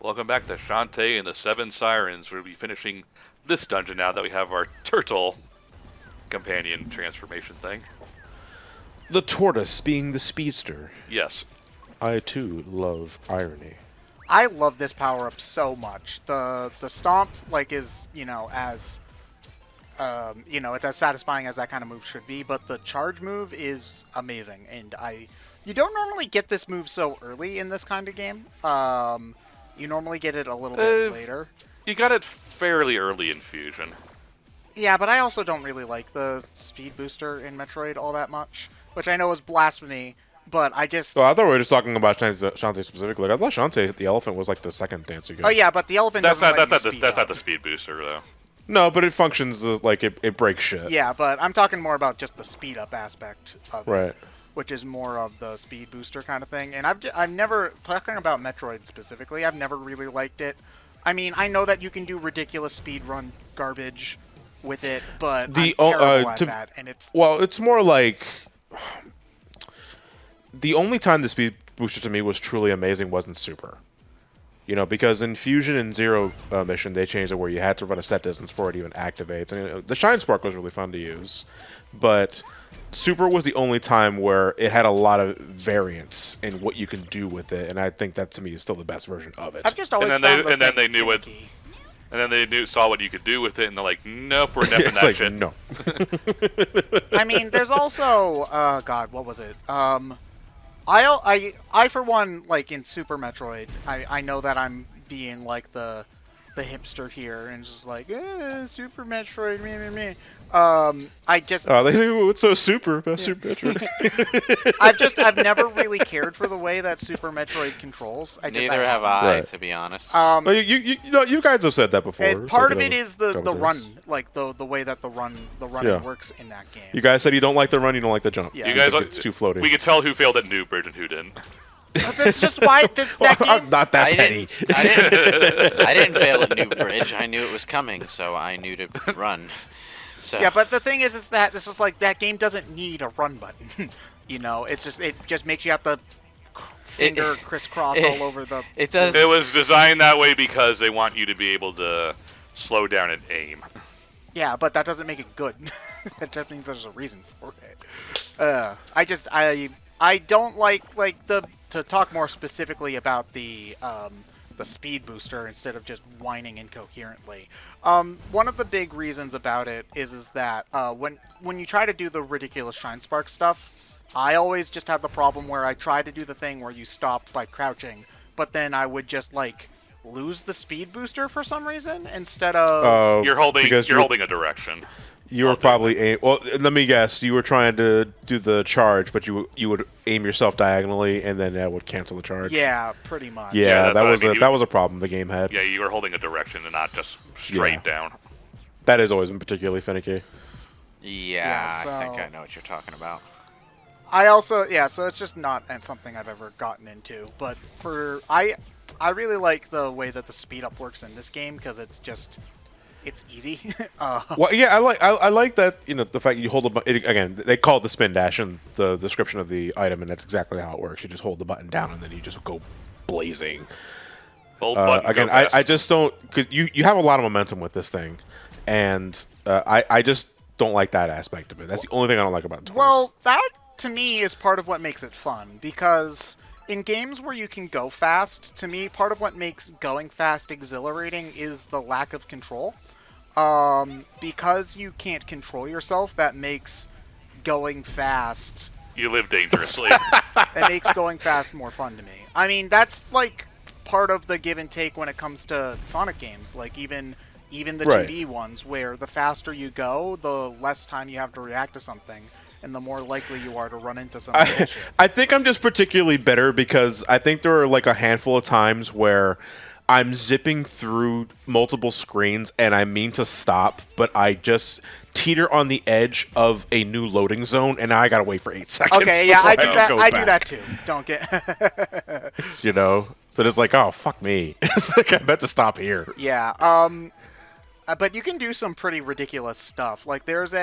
Welcome back to Shantae and the Seven Sirens. We'll be finishing this dungeon now that we have our turtle companion transformation thing. The tortoise being the speedster. Yes. I too love irony. I love this power up so much. The stomp is it's as satisfying as that kind of move should be. But the charge move is amazing, and you don't normally get this move so early in this kind of game. You normally get it a little bit later. You got it fairly early in Fusion. Yeah, but I also don't really like the speed booster in Metroid all that much, which I know is blasphemy. But I just... Oh, I thought we were just talking about Shantae specifically. I thought Shantae, the elephant, was like the second dance you get. Oh, yeah, but the elephant That's doesn't that's not the speed booster though. No, but it functions as, like, it breaks shit. Yeah, but I'm talking more about just the speed up aspect of Right. it, which is more of the speed booster kind of thing. And I've never, talking about Metroid specifically, I've never really liked it. I mean, I know that you can do ridiculous speed run garbage with it, but I'm terrible at that. And it's more like the only time the speed booster to me was truly amazing was in Super. You know, because in Fusion and Zero mission, they changed it where you had to run a set distance before it even activates. And the Shine Spark was really fun to use. But Super was the only time where it had a lot of variance in what you can do with it. And I think that, to me, is still the best version of it. I've just always and then they knew what... And then they saw what you could do with it, and they're like, nope, we're neffing that shit. No. I mean, there's also... God, what was it? I for one, like in Super Metroid, I know that I'm being like the hipster here and just like Super Metroid, me. I just they say, what's so super about Super Metroid? I've never really cared for the way that Super Metroid controls. Neither have I, to be honest. Well, you guys have said that before. And part of it is the run, like the way that the running works in that game. You guys said you don't like the run, you don't like the jump. Yeah. You guys, it's too floaty. We could tell who failed at New Bridge and who didn't. That's just why that game. I'm not that petty. I didn't fail at New Bridge. I knew it was coming, so I knew to run. So. Yeah, but the thing is that it's just like that game doesn't need a run button. You know, it just makes you have to finger crisscross all over the. It does. It was designed that way because they want you to be able to slow down and aim. Yeah, but that doesn't make it good. That just means there's a reason for it. I don't like to talk more specifically about the speed booster instead of just whining incoherently. One of the big reasons about it is that when you try to do the ridiculous Shine Spark stuff, I always just have the problem where I try to do the thing where you stop by crouching, but then I would just lose the speed booster for some reason instead of you're holding a direction. You were probably well. Let me guess. You were trying to do the charge, but you would aim yourself diagonally, and then that would cancel the charge. Yeah, pretty much. Yeah, that was a problem the game had. Yeah, you were holding a direction and not just straight down. That has always been particularly finicky. Yeah, I think I know what you're talking about. I also so it's just not something I've ever gotten into, but I really like the way that the speed up works in this game because it's easy. Well, yeah, I like that. The fact you hold the button again. They call it the spin dash in the description of the item, and that's exactly how it works. You just hold the button down, and then you just go blazing. Hold button. Again, go fast. I just don't. Cause you have a lot of momentum with this thing, and I just don't like that aspect of it. That's the only thing I don't like about it. Well, that to me is part of what makes it fun because in games where you can go fast, to me, part of what makes going fast exhilarating is the lack of control. Because you can't control yourself, that makes going fast... You live dangerously. It makes going fast more fun to me. I mean, that's, part of the give and take when it comes to Sonic games. Even the 2D ones, where the faster you go, the less time you have to react to something, and the more likely you are to run into some bullshit. I think I'm just particularly bitter because I think there are, a handful of times where I'm zipping through multiple screens and I mean to stop, but I just teeter on the edge of a new loading zone, and now I gotta wait for 8 seconds. Okay, yeah, I do that. I do that too. Don't get. So it's like, oh fuck me. It's like I meant to stop here. Yeah. But you can do some pretty ridiculous stuff. There is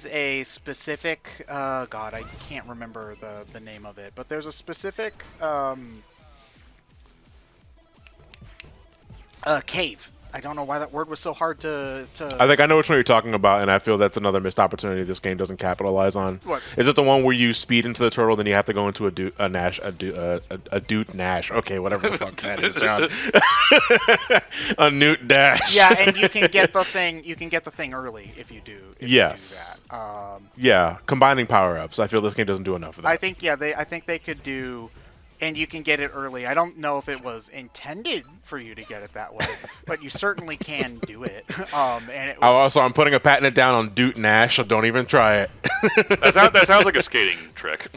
a specific. God, I can't remember the name of it, but there's a specific. Cave. I don't know why that word was so hard to. I think I know which one you're talking about, and I feel that's another missed opportunity this game doesn't capitalize on. What? Is it the one where you speed into the turtle, then you have to go into a Newt Nash? Okay, whatever the fuck that is, John. A Newt Dash. Yeah, and you can get the thing. You can get the thing early if you do. Yes. You do that. Yeah, combining power-ups. I feel this game doesn't do enough of that. I think they could do, and you can get it early. I don't know if it was intended for you to get it that way, but you certainly can do it. And it was, I'm putting a patent down on Newt Nash, so don't even try it. That sounds like a skating trick.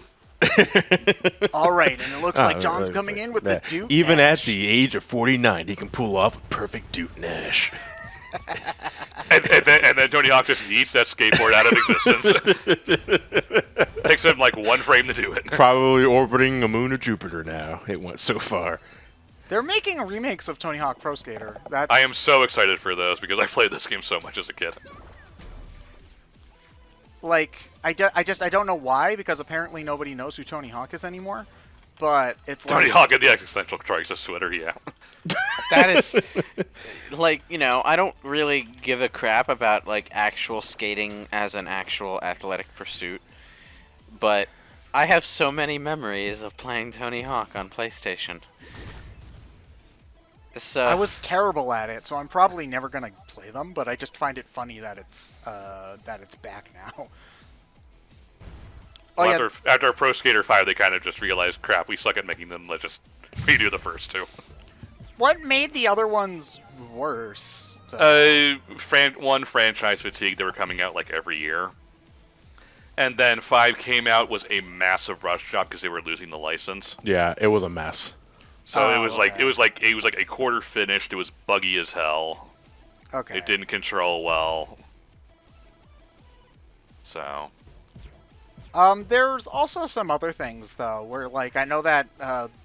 all right, and it looks like John's coming in with the Duke. Even Nash. at the age of 49, he can pull off a perfect Newt Nash. And then Tony Hawk just yeets that skateboard out of existence. Takes him like one frame to do it. Probably orbiting a moon of Jupiter now. It went so far. They're making remakes of Tony Hawk Pro Skater. I am so excited for those because I played this game so much as a kid. Like I don't know why, because apparently nobody knows who Tony Hawk is anymore. But it's Tony like, Hawk in the existential crisis sweater, yeah. That is, like, I don't really give a crap about, like, actual skating as an actual athletic pursuit. But I have so many memories of playing Tony Hawk on PlayStation. So I was terrible at it, so I'm probably never gonna play them. But I just find it funny that it's back now. Oh, Well, yeah. after Pro Skater 5, they kind of just realized, crap, we suck at making them. Let's just redo the first two. What made the other ones worse? though? One franchise fatigue. They were coming out like every year, and then 5 came out was a massive rush job because they were losing the license. Yeah, it was a mess. So it was okay. like a quarter finished. It was buggy as hell. Okay. It didn't control well. So. There's also some other things though, where like I know that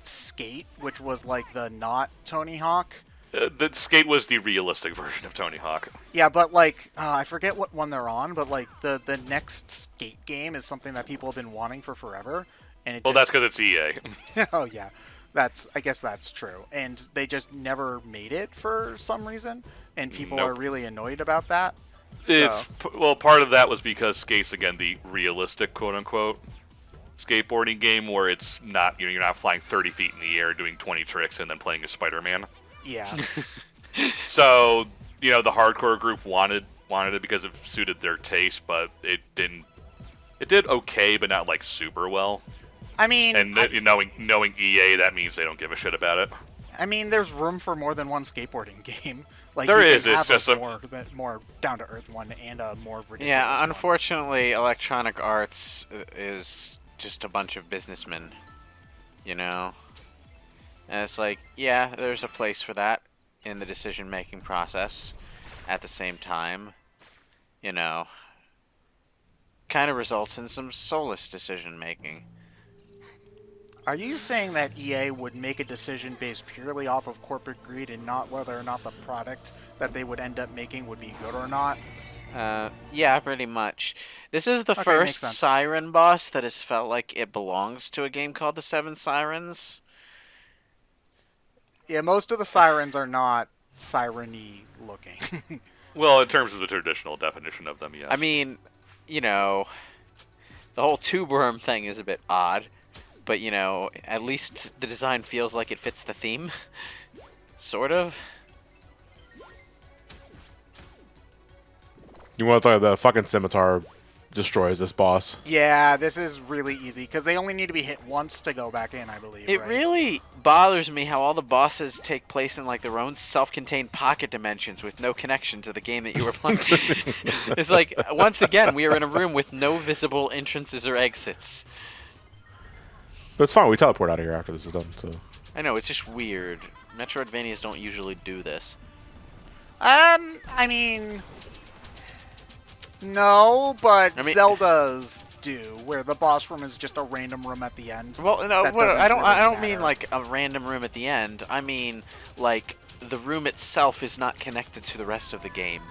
Skate, which was like the not Tony Hawk. The Skate was the realistic version of Tony Hawk. Yeah, but like I forget what one they're on, but like the next Skate game is something that people have been wanting for forever, and it Well, that's because it's EA. oh yeah, I guess that's true, and they just never made it for some reason, and people are Nope. really annoyed about that. Part of that was because Skate's again the realistic quote unquote skateboarding game where it's not you're not flying 30 feet in the air doing 20 tricks and then playing as Spider-Man. Yeah. So the hardcore group wanted it because it suited their taste, but it didn't. It did okay, but not like super well. I mean, And knowing EA, that means they don't give a shit about it. I mean, there's room for more than one skateboarding game. Like There you is, can it's have just a more down to earth one and a more ridiculous. yeah, one. unfortunately, Electronic Arts is just a bunch of businessmen, And it's like, yeah, there's a place for that in the decision-making process. At the same time, kind of results in some soulless decision-making. Are you saying that EA would make a decision based purely off of corporate greed and not whether or not the product that they would end up making would be good or not? Yeah, pretty much. This is the Okay, first makes sense. Siren boss that has felt like it belongs to a game called the Seven Sirens. Yeah, most of the sirens are not siren-y looking. Well, in terms of the traditional definition of them, yes. I mean, the whole tube worm thing is a bit odd, but at least the design feels like it fits the theme. Sort of. You want to talk the fucking scimitar destroys this boss. Yeah, this is really easy because they only need to be hit once to go back in, I believe. It right? really bothers me how all the bosses take place in like their own self-contained pocket dimensions with no connection to the game that you were playing. It's like, once again, we are in a room with no visible entrances or exits. But it's fine. We teleport out of here after this is done. So I know, it's just weird. Metroidvanias don't usually do this. I mean, no, but I mean- Zelda's do, where the boss room is just a random room at the end. Well, no, That well, doesn't I don't. really I don't mean matter. like a random room at the end. I mean like the room itself is not connected to the rest of the game.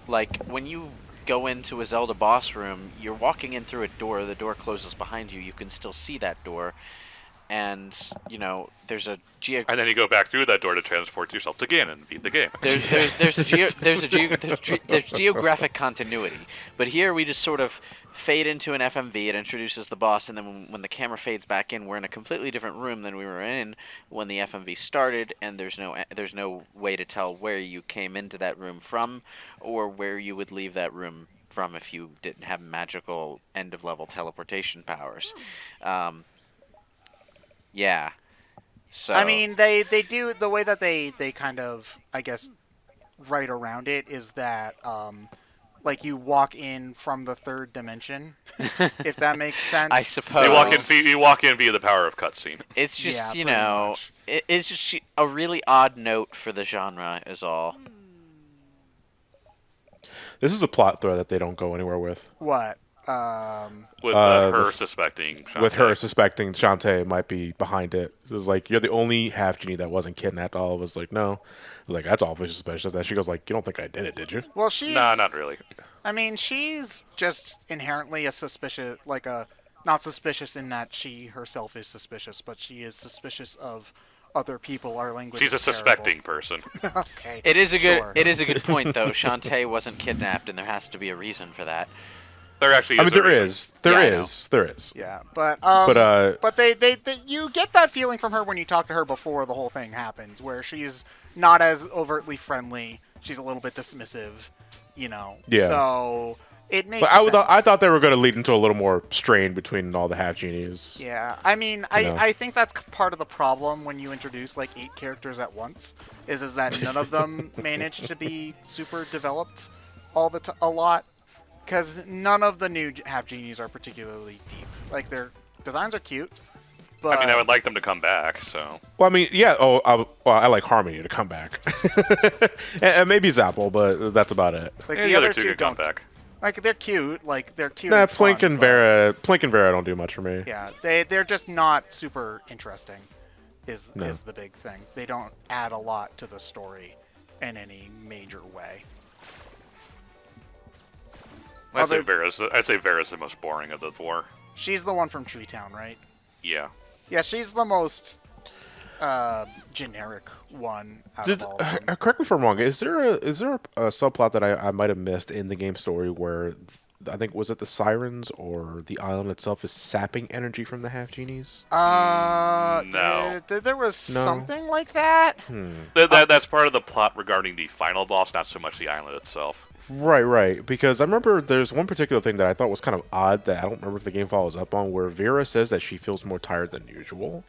Like when you go into a Zelda boss room, you're walking in through a door. The door closes behind you. You can still see that door, and there's a And then you go back through that door to transport yourself to Ganon and beat the game. There's geographic continuity, but here we just sort of fade into an FMV. It introduces the boss, and then when the camera fades back in, we're in a completely different room than we were in when the FMV started, and there's no way to tell where you came into that room from, or where you would leave that room from if you didn't have magical end of level teleportation powers. Yeah. So I mean, they do the way that they kind of, I guess, right around it is that like you walk in from the third dimension, if that makes sense. I suppose. You walk in via the power of cutscene. It's just Yeah, pretty much. it's just a really odd note for the genre is all. This is a plot thread that they don't go anywhere with. What? With her suspecting Shantae. With her suspecting Shantae might be behind it. It was like, you're the only half genie that wasn't kidnapped. All of us like, no. I was like, that's awfully suspicious. And she goes like, you don't think I did it, did you? Well, she's Nah, not really. I mean, she's just inherently a suspicious, not suspicious in that she herself is suspicious, but she is suspicious of other people. Our language. She's a is terrible. suspecting person. Okay. It is a sure. good point though. Shantae wasn't kidnapped, and there has to be a reason for that. There actually is. I mean, a reason. there is. Yeah, but they you get that feeling from her when you talk to her before the whole thing happens, where she's not as overtly friendly. She's a little bit dismissive, Yeah. So it makes But sense. I thought they were going to lead into a little more strain between all the half genies. Yeah, I mean, I think that's part of the problem when you introduce like 8 characters at once, is that none of them manage to be super developed a lot, because none of the new half genies are particularly deep. Like their designs are cute, but I mean, I would like them to come back. So. Well, I mean, yeah. I like Harmony to come back, and maybe Zapple, but that's about it. like Yeah, the other two two could come don't. back. Like they're cute. Like they're cute. Nah, and fun, Plink and but- Vera don't do much for me. Yeah, they're just not super interesting. Is the big thing. They don't add a lot to the story in any major way. I'd say Vera's the most boring of the 4. She's the one from Tree Town, right? Yeah. Yeah, she's the most generic one out of all of them. Correct me if I'm wrong. Is there a subplot that I might have missed in the game story where I think was it the Sirens or the island itself is sapping energy from the half genies? No. There was something like that. That's part of the plot regarding the final boss, not so much the island itself. Right. Because I remember there's one particular thing that I thought was kind of odd that I don't remember if the game follows up on, where Vera says that she feels more tired than usual.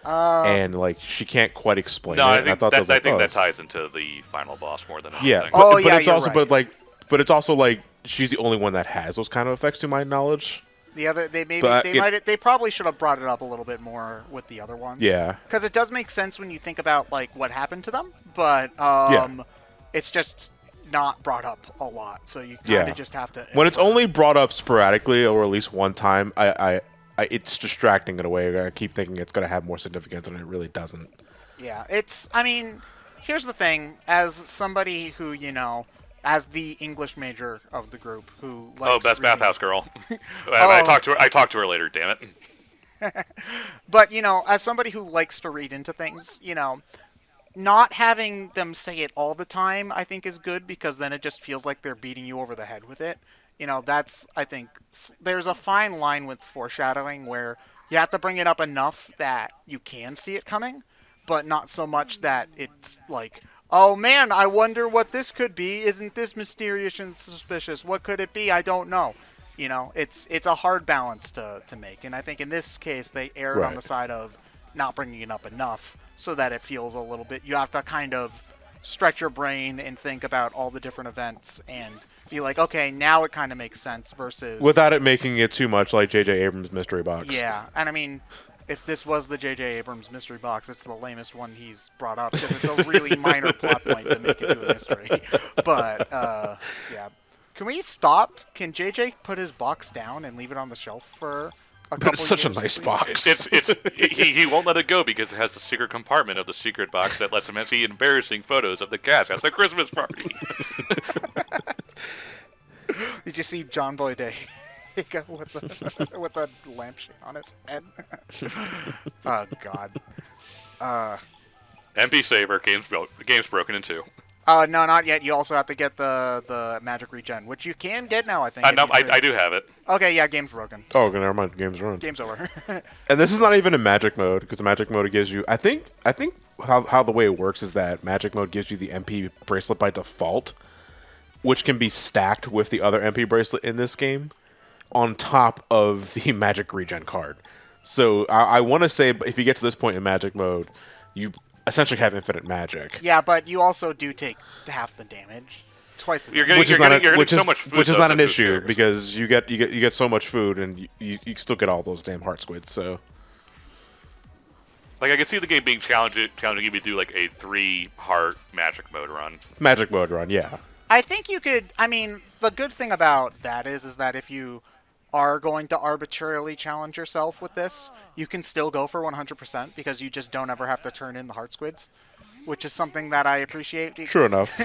And like she can't quite explain No, it. I think that ties into the final boss more than anything. Yeah. Oh, but yeah, it's you're also right. but it's also like she's the only one that has those kind of effects to my knowledge. The other, But they probably should have brought it up a little bit more with the other ones. Yeah. Because it does make sense when you think about like what happened to them, but it's just not brought up a lot. So you kind of just have to. When it's only brought up sporadically or at least one time, it's distracting in a way. I keep thinking it's going to have more significance, and it really doesn't. Yeah, I mean, here's the thing. As somebody who, as the English major of the group who likes best reading- bathhouse girl. I talked to her later. Damn it. But, as somebody who likes to read into things, not having them say it all the time, I think is good, because then it just feels like they're beating you over the head with it. I think there's a fine line with foreshadowing where you have to bring it up enough that you can see it coming, but not so much that it's like, oh man, I wonder what this could be. Isn't this mysterious and suspicious? What could it be? I don't know. It's a hard balance to make. And I think in this case, they erred on the side of not bringing it up enough so that it feels a little bit, you have to kind of stretch your brain and think about all the different events and be like, okay, now it kind of makes sense versus... Without it making it too much like J.J. Abrams' mystery box. Yeah, and I mean, if this was the J.J. Abrams mystery box, it's the lamest one he's brought up, because it's a really minor plot point to make it to a mystery. But, yeah. Can we stop? Can J.J. put his box down and leave it on the shelf for a couple But it's such a years, nice please? box. He won't let it go because it has the secret compartment of the secret box that lets him see embarrassing photos of the cast at the Christmas party. Did you see John Boy Day? with the with a lampshade on his head. Oh God. MP saver. Game's broken in two. No, not yet. You also have to get the magic regen, which you can get now. I think. if No, you I trade. do have it. Okay, yeah, game's broken. Oh, okay, never mind. Game's ruined. Game's over. And this is not even in magic mode, because the magic mode gives you. I think how the way it works is that magic mode gives you the MP bracelet by default, which can be stacked with the other MP bracelet in this game, on top of the magic regen card. So I want to say, if you get to this point in magic mode, you essentially have infinite magic. Yeah, but you also do take half the damage, twice the You're damage. getting so much food. Which is though, not an so issue who cares? because you get so much food and you still get all those damn heart squids. So Like I can see the game being challenging you to do like a 3-heart magic mode run. magic mode run, yeah. I think you could. I mean, the good thing about that is that if you are going to arbitrarily challenge yourself with this, you can still go for 100% because you just don't ever have to turn in the heart squids, which is something that I appreciate. Sure enough.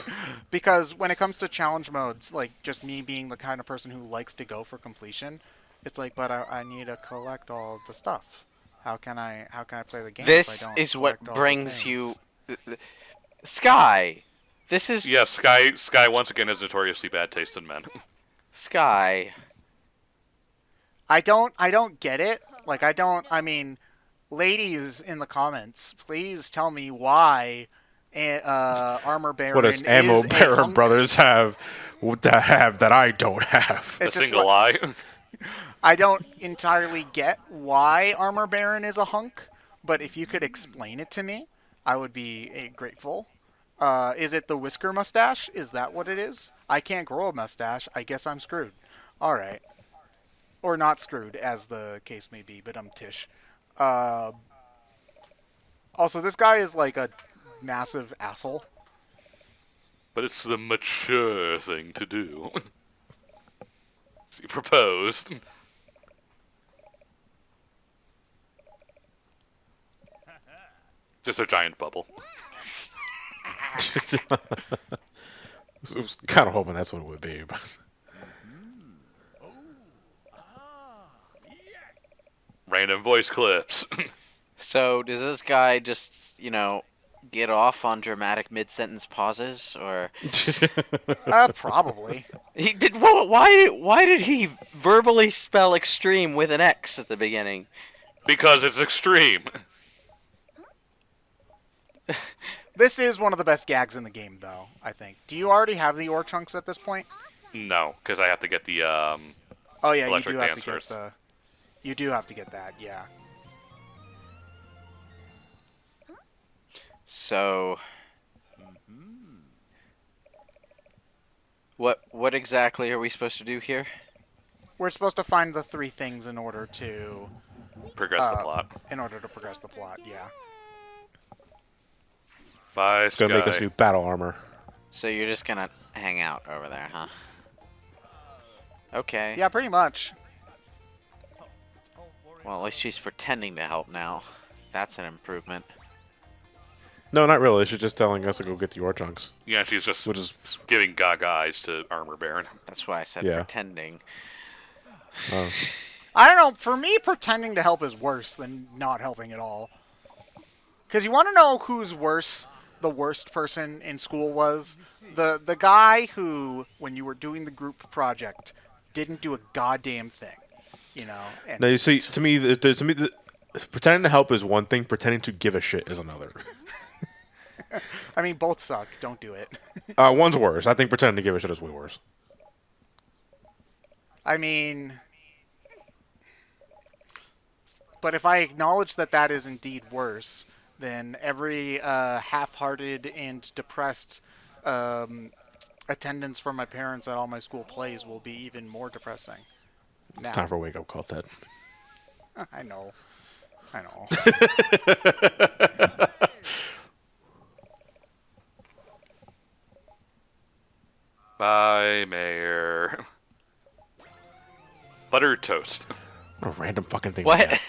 Because when it comes to challenge modes, like just me being the kind of person who likes to go for completion, it's like, but I need to collect all the stuff. How can I play the game? if I This don't is what collect all the brings you, things? Sky. This is Yeah, Sky once again has notoriously bad taste in men. Sky. I don't get it. Like I mean, ladies in the comments, please tell me why Armor Baron What does Ammo is a Baron hunk. Brothers have that I don't have? A It's just single like- eye. I don't entirely get why Armor Baron is a hunk, but if you could explain it to me, I would be grateful. Is it the whisker mustache? Is that what it is? I can't grow a mustache. I guess I'm screwed. All right. Or not screwed, as the case may be, but I'm Tish. Also, this guy is like a massive asshole. But it's the mature thing to do. He proposed. Just a giant bubble. I was kind of hoping that's what it would be. But Random voice clips. So does this guy just, get off on dramatic mid-sentence pauses, or Probably. he did? Why did he verbally spell extreme with an X at the beginning? Because it's extreme. This is one of the best gags in the game, though, I think. Do you already have the ore chunks at this point? No, because I have to get the Oh, yeah, Electric you do have dance to get first. the... You do have to get that, yeah. So, what exactly are we supposed to do here? We're supposed to find the 3 things in order to progress the plot. progress the plot, yeah. Bye, it's gonna make us Sky. new battle armor. So you're just gonna hang out over there, huh? Okay. Yeah, pretty much. Well, at least she's pretending to help now. That's an improvement. No, not really. She's just telling us to go get the ore chunks. Yeah, she's just Which is- giving gaga eyes to Armor Baron. That's why I said Yeah. pretending. I don't know. For me, pretending to help is worse than not helping at all. Because you want to know who's worse? The worst person in school was the guy who, when you were doing the group project, didn't do a goddamn thing. And Now you see, to me, pretending to help is one thing. Pretending to give a shit is another. I mean, both suck. Don't do it. One's worse. I think pretending to give a shit is way worse. I mean, but if I acknowledge that that is indeed worse, then every half-hearted and depressed attendance from my parents at all my school plays will be even more depressing. It's time for a wake-up call, Ted. I know. Bye, Mayor. Buttered toast. What a random fucking thing. What?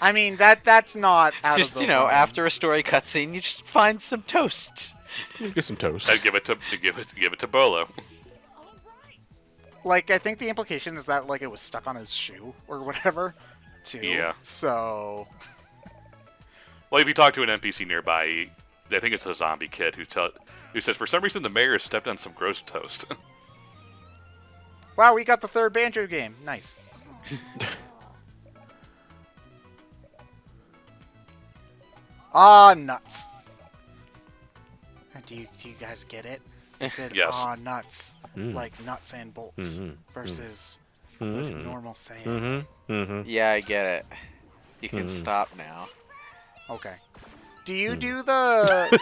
I mean, that's not out Just, of the realm. after a story cutscene, you just find some toast. Get some toast. I'd give it to Bolo. Like, I think the implication is that, like, it was stuck on his shoe or whatever, too. Yeah. So... Well, if you talk to an NPC nearby, I think it's a zombie kid who says, for some reason the mayor stepped on some gross toast. Wow, we got the third Banjo game. Nice. Ah, nuts. Do you guys get it? I said, Yes. ah, nuts. Like nuts and bolts versus like normal sand. Yeah, I get it. You can stop now. Okay. Do you do the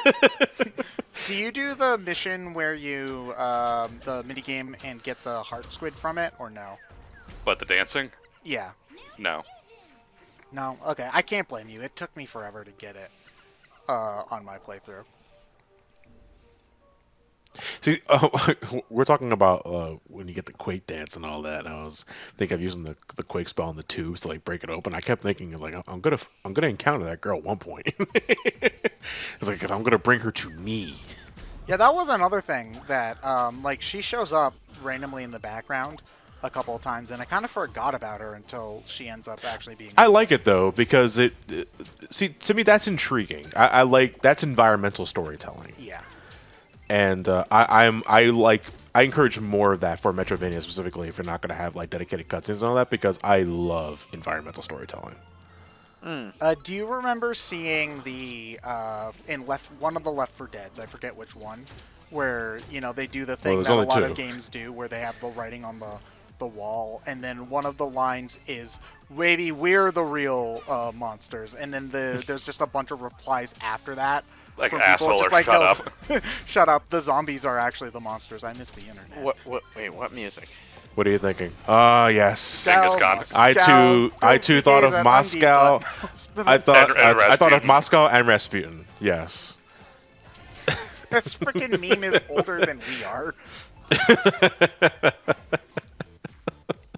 do you do the mission where you the minigame and get the heart squid from it or no? But the dancing? Yeah. No. No. Okay. I can't blame you. It took me forever to get it on my playthrough. See, we're talking about when you get the Quake dance and all that. I was thinking of using the Quake spell in the tubes to like break it open. I kept thinking, like, I'm gonna encounter that girl at one point. It's like I'm gonna bring her to me. Yeah, that was another thing that like she shows up randomly in the background a couple of times, and I kind of forgot about her until she ends up actually being. I like it though because see, to me that's intriguing. I like that's environmental storytelling. Yeah. And I encourage more of that for Metroidvania specifically if you're not going to have like dedicated cutscenes and all that because I love environmental storytelling. Do you remember seeing the in one of the Left 4 Deads? I forget which one, where they do the thing there's that a only lot two. of games do, where they have the writing on the wall, and then one of the lines is "Maybe we're the real monsters," and then there's just a bunch of replies after that. Like from people asshole just or like, shut "No, up." shut up. The zombies are actually the monsters. I miss the internet. Wait, what music? What are you thinking? Yes. Genghis Khan. I too thought of Moscow. I thought And I thought of Rasputin. Moscow and Rasputin. Yes. This freaking meme is older than we are.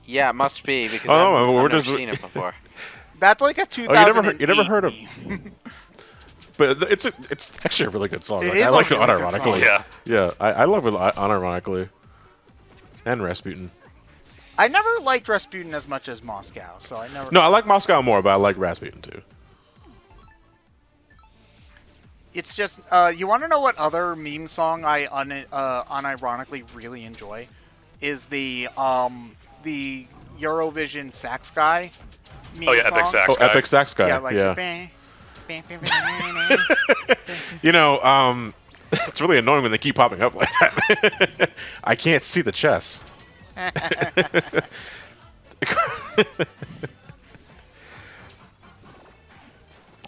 Yeah, it must be because Oh, no, I've we're never just- seen it before. That's like a 2008 you never heard of? meme. But it's actually a really good song. It Like, is I a like it really good unironically. song. Yeah. Yeah, I love it unironically. And Rasputin. I never liked Rasputin as much as Moscow, so I never. No, I like Moscow more, but I like Rasputin too. It's just you want to know what other meme song I unironically really enjoy is the Eurovision sax guy meme Oh yeah, song. Epic Sax Oh, guy. Epic Sax guy. Yeah, like Yeah. bang, bang, bang, bang. You know, it's really annoying when they keep popping up like that. I can't see the chess.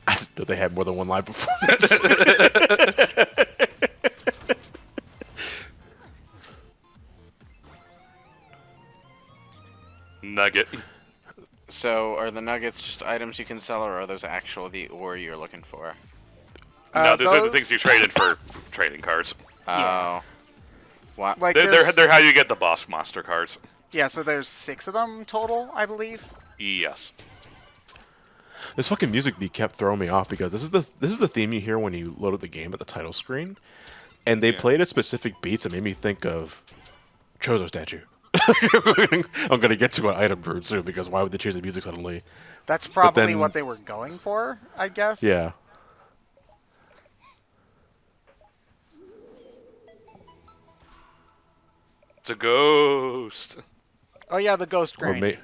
I didn't know they had more than one live performance. Nugget. So, are the nuggets just items you can sell, or are those actual the ore you're looking for? No, those are the those- things you traded for trading cards. Oh. What? Like They're there's- how you get the boss monster cards. yeah, so there's 6 of them total, I believe. Yes. This fucking music beat kept throwing me off because this is the theme you hear when you load up the game at the title screen, and they played at specific beats that made me think of Chozo statue. I'm gonna get to an item group soon because why would they change the music suddenly? That's probably then- what they were going for, I guess. Yeah. It's a ghost. Oh yeah, the ghost Or granny.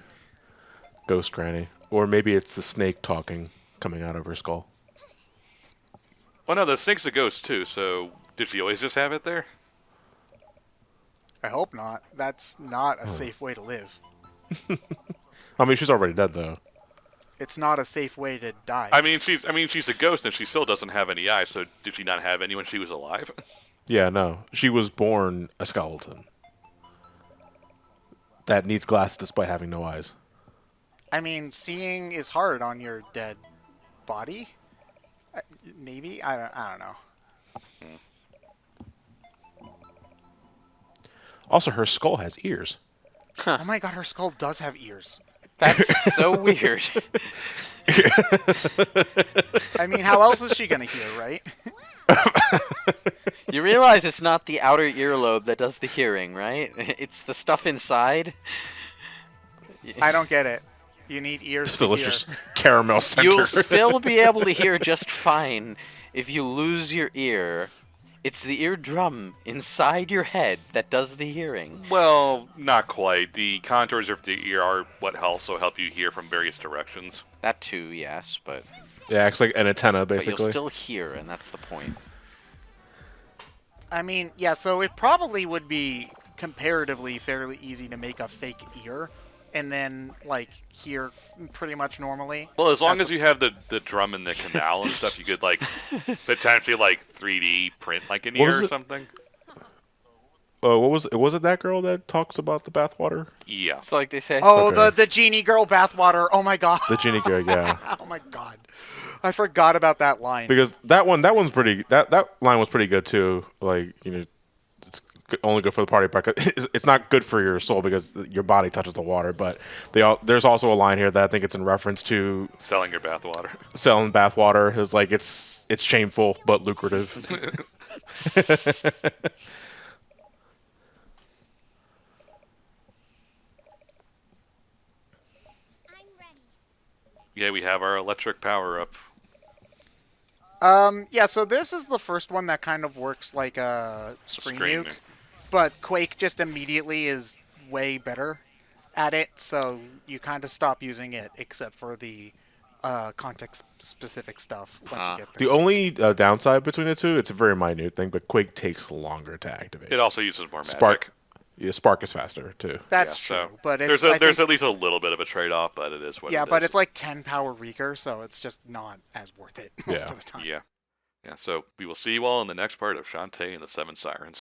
Ghost Granny. Or maybe it's the snake talking coming out of her skull. Well, no, the snake's a ghost too. So did she always just have it there? I hope not. That's not a safe way to live. I mean, she's already dead though. It's not a safe way to die. I mean, she's a ghost and she still doesn't have any eyes. So did she not have any when she was alive? Yeah, no. She was born a skeleton that needs glasses despite having no eyes. I mean, seeing is hard on your dead body. Maybe I don't know. Also, her skull has ears. Oh my god, her skull does have ears. That's so weird. I mean, how else is she gonna hear, right? You realize it's not the outer earlobe that does the hearing, right? It's the stuff inside. I don't get it. You need ears to Delicious hear. caramel center. You'll still be able to hear just fine if you lose your ear. It's the eardrum inside your head that does the hearing. Well, not quite. The contours of the ear are what also help you hear from various directions. That too, yes, but Yeah, it's like an antenna, you'll basically. still hear, and that's the point. I mean, yeah, so it probably would be comparatively fairly easy to make a fake ear and then, like, hear pretty much normally. Well, as long That's as you have the drum in the canal and stuff, you could, like, potentially, like, 3D print, like, an What ear was or it? something. Was it that girl that talks about the bathwater? Yeah. It's like they say. Oh, Okay. the genie girl bathwater. Oh my god. The genie girl, yeah. Oh my god. I forgot about that line. Because that one's pretty. That line was pretty good too. Like, you know, it's only good for the party part. It's not good for your soul because your body touches the water. But there's also a line here that I think it's in reference to Selling your bathwater. selling bathwater. Is like it's shameful but lucrative. Yeah, we have our electric power up. Yeah, so this is the first one that kind of works like a screen nuke. But Quake just immediately is way better at it, so you kind of stop using it except for the context-specific stuff once you get there. The only downside between the two, it's a very minute thing, but Quake takes longer to activate. It also uses more magic. Spark. Yeah, Spark is faster too. That's Yeah, true, so but it's, there's at least a little bit of a trade-off, but it is what yeah, it but is. it's like 10 power weaker, so it's just not as worth it most Yeah. of the time. Yeah. Yeah, so we will see you all in the next part of Shantae and the Seven Sirens.